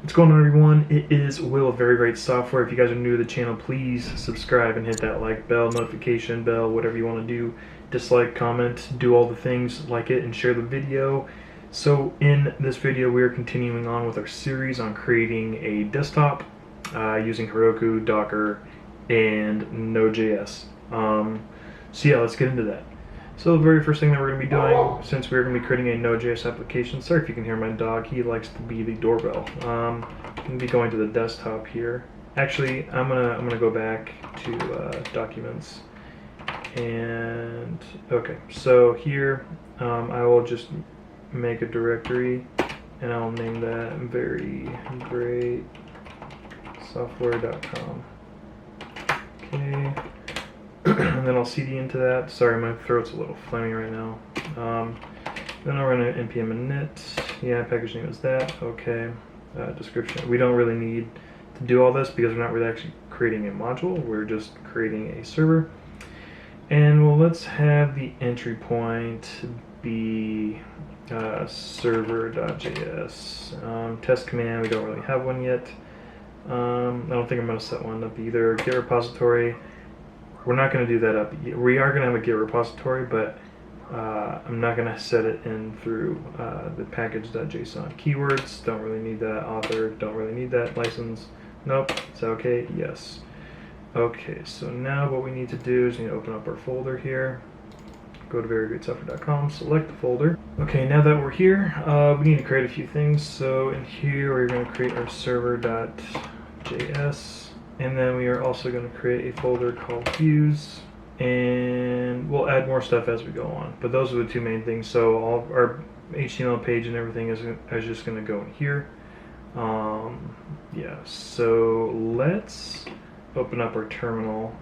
What's going on, everyone? It is Will of Very Great Software. If you guys are new to the channel, please subscribe and hit that like bell, notification bell, whatever you want to do. Dislike, comment, do all the things, like it, and share the video. So in this video, we are continuing on with our series on creating a desktop using Heroku, Docker, and NodeJS. So yeah, let's get into that. So the very first thing that we're going to be doing, since we're going to be creating a Node.js application, sorry if you can hear my dog, he likes to be the doorbell. I'm going to be going to the desktop here. Actually, I'm gonna go back to documents, and okay, so here I will just make a directory, and I'll name that verygreatsoftware.com. Okay. And then I'll cd into that. Sorry, my throat's a little phlegmy right now. Then we're going to npm init. Yeah, package name is that. Okay. Description. We don't really need to do all this because we're not really actually creating a module. We're just creating a server. And well, let's have the entry point be server.js. Test command, we don't really have one yet. I don't think I'm going to set one up either. Git repository. We're not going to do that up. We are going to have a Git repository, but I'm not going to set it in through the package.json. Keywords, don't really need that. Author, don't really need that. License, nope. Is that okay? Yes. Okay, so now what we need to do is we need to open up our folder here. Go to verygreatsoftware.com, select the folder. Okay, now that we're here, we need to create a few things. So in here, we're going to create our server.js. And then we are also going to create a folder called views, and we'll add more stuff as we go on. But those are the two main things. So all our HTML page and everything is just going to go in here. Yeah, so let's open up our terminal.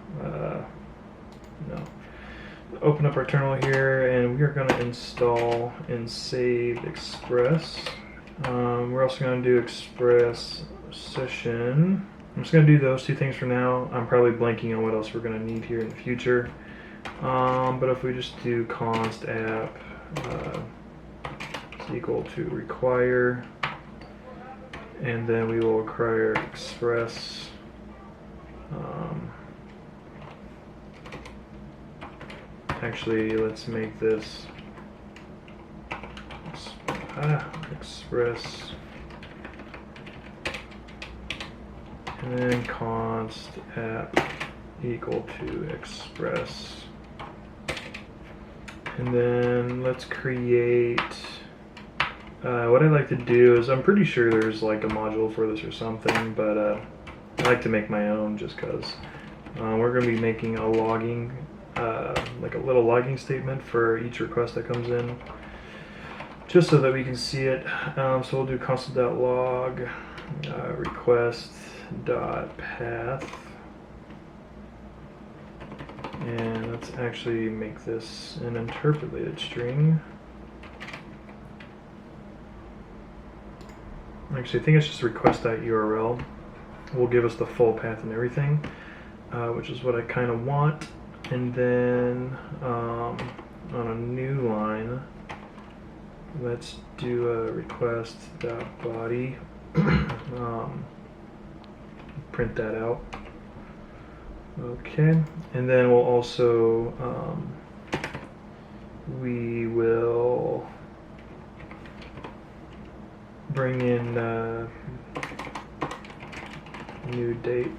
Open up our terminal here, and we are going to install and save Express. We're also going to do Express session. I'm just going to do those two things for now. I'm probably blanking on what else we're going to need here in the future. But if we just do const app is equal to require, and then we will require express. Actually, let's make this express. And then const app equal to express. And then let's create, what I like to do is, I'm pretty sure there's like a module for this or something, but I like to make my own just because we're going to be making a logging, like a little logging statement for each request that comes in, just so that we can see it. So we'll do console.log request .path, and let's actually make this an interpolated string. Actually, I think it's just request.url will give us the full path and everything, which is what I kind of want. And then on a new line, let's do a request.body. Print that out. Okay, and then we'll also we will bring in new date.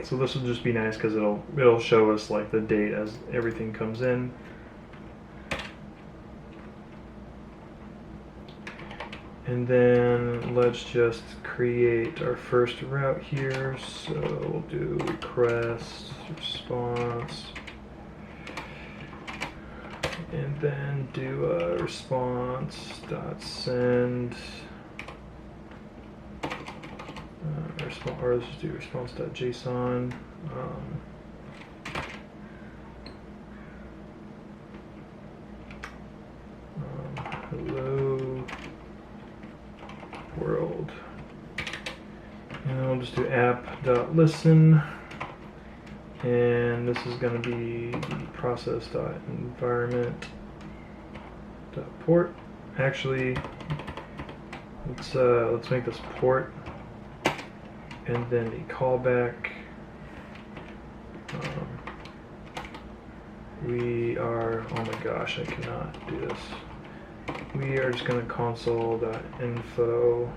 So this will just be nice because it'll show us like the date as everything comes in. And then let's just create our first route here. So we'll do request, response, and then do a response.send, or let's just do response.json. Hello world, and then we'll just do app.listen, and this is going to be the process.environment.port. actually, let's make this port, and then a callback. We are, oh my gosh, I cannot do this. We are just going to console.info.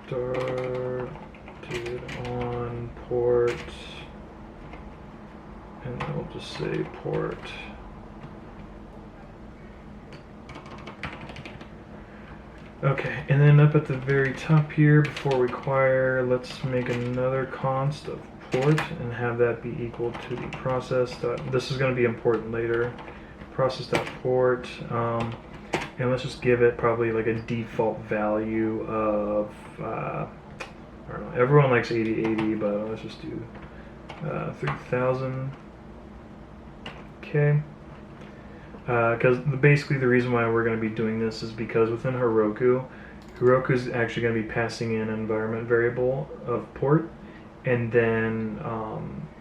Started on port, and I'll just say port. Okay, and then up at the very top here, before require, let's make another const of port and have that be equal to the process. This is going to be important later. Process.port, and let's just give it probably like a default value of, I don't know, everyone likes 8080, but let's just do 3000. Okay. Because basically the reason why we're going to be doing this is because within Heroku is actually going to be passing in an environment variable of port, and then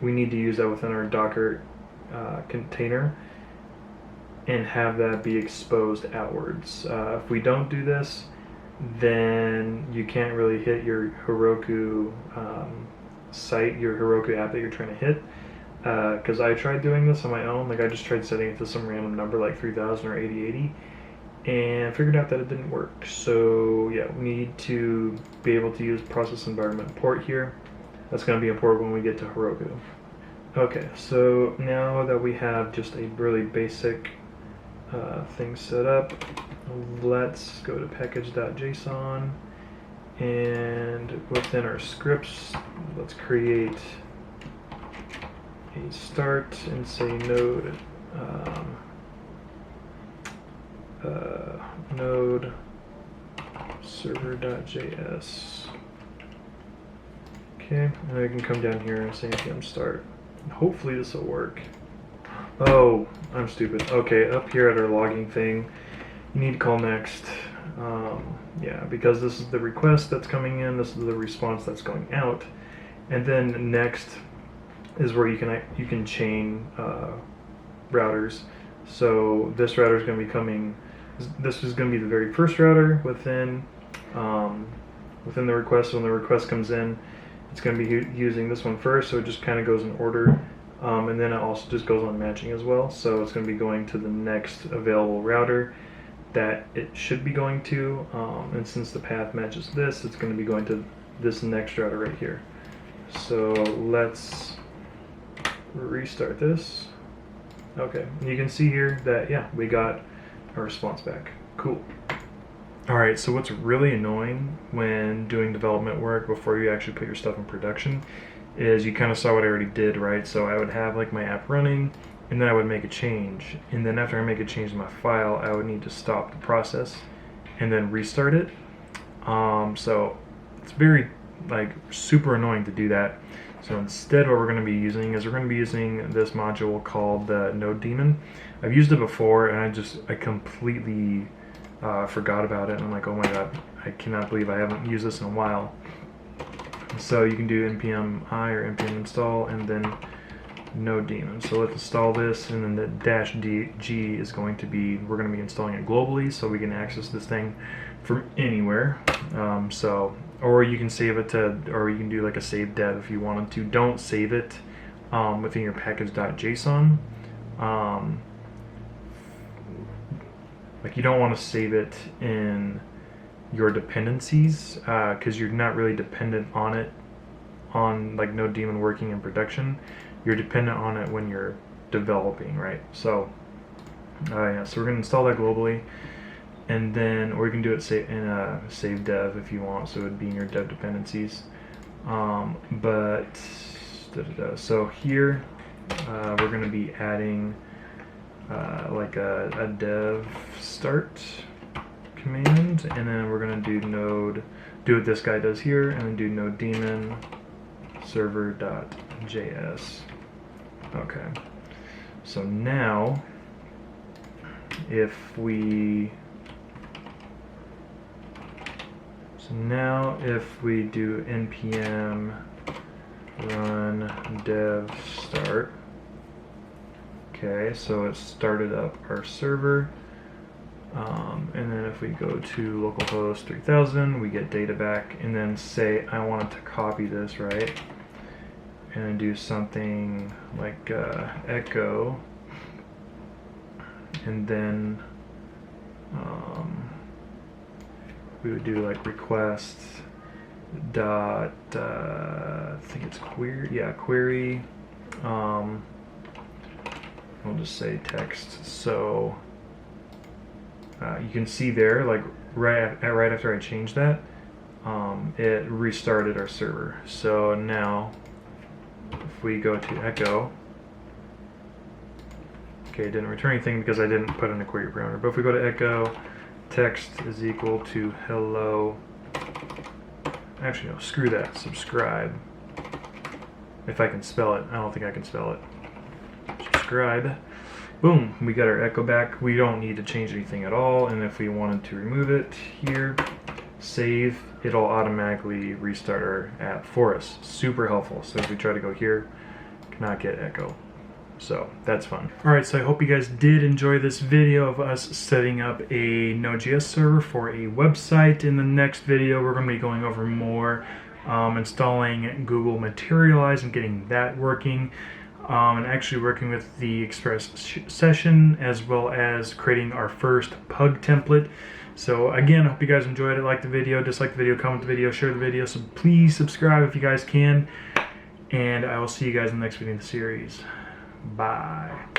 we need to use that within our Docker container and have that be exposed outwards. If we don't do this, then you can't really hit your Heroku site, your Heroku app that you're trying to hit. Because I tried doing this on my own, like I just tried setting it to some random number like 3000 or 8080 and figured out that it didn't work. So yeah, we need to be able to use process environment port here. That's going to be important when we get to Heroku. Okay, so now that we have just a really basic thing set up, let's go to package.json, and within our scripts, let's create a start and say node node server.js. Okay, and I can come down here and say npm start. Hopefully this will work. Oh, I'm stupid. Okay, up here at our logging thing, you need to call next. Yeah, because this is the request that's coming in, this is the response that's going out, and then next is where you can chain routers. So this router is going to be coming. This is going to be the very first router within the request. So when the request comes in, it's going to be using this one first. So it just kind of goes in order, and then it also just goes on matching as well. So it's going to be going to the next available router that it should be going to. And since the path matches this, it's going to be going to this next router right here. So let's restart this. Okay, you can see here that, yeah, we got a response back. Cool. Alright, so what's really annoying when doing development work before you actually put your stuff in production is you kind of saw what I already did, right? So I would have like my app running, and then I would make a change, and then after I make a change in my file, I would need to stop the process and then restart it. So it's very like super annoying to do that. So instead what we're going to be using is we're going to be using this module called the NodeDaemon. I've used it before and I completely forgot about it, and I'm like, oh my god, I cannot believe I haven't used this in a while. So you can do npm I or npm install and then NodeDaemon. So let's install this, and then the -g is going to be, we're going to be installing it globally so we can access this thing from anywhere. Or you can save it to, or you can do like a save dev if you wanted to. Don't save it within your package.json. Like you don't want to save it in your dependencies because you're not really dependent on it, on like NodeDaemon working in production. You're dependent on it when you're developing, right? So yeah, so we're going to install that globally. And then, or you can do it in a save dev if you want, so it would be in your dev dependencies. So here we're going to be adding like a dev start command, and then we're going to do what this guy does here, and then do NodeDaemon server.js. Okay, so now if we do npm run dev start. Okay, so it started up our server. And then if we go to localhost 3000, we get data back, and then say I wanted to copy this, right? And then do something like echo, and then we would do like request dot I think it's query, yeah, query. We'll just say text. So you can see there, like right after I changed that, it restarted our server. So now if we go to echo, okay, it didn't return anything because I didn't put in a query parameter. But if we go to echo, text is equal to hello. Actually, no, screw that. Subscribe. If I can spell it. I don't think I can spell it. Subscribe. Boom, we got our echo back. We don't need to change anything at all. And if we wanted to remove it here, save, it'll automatically restart our app for us. Super helpful. So if we try to go here, cannot get echo. So that's fun. All right, so I hope you guys did enjoy this video of us setting up a NodeJS server for a website. In the next video, we're going to be going over more installing Google Materialize and getting that working. And actually working with the Express session, as well as creating our first pug template. So again, I hope you guys enjoyed it. Like the video, dislike the video, comment the video, share the video. So please subscribe if you guys can. And I will see you guys in the next video in the series. Bye.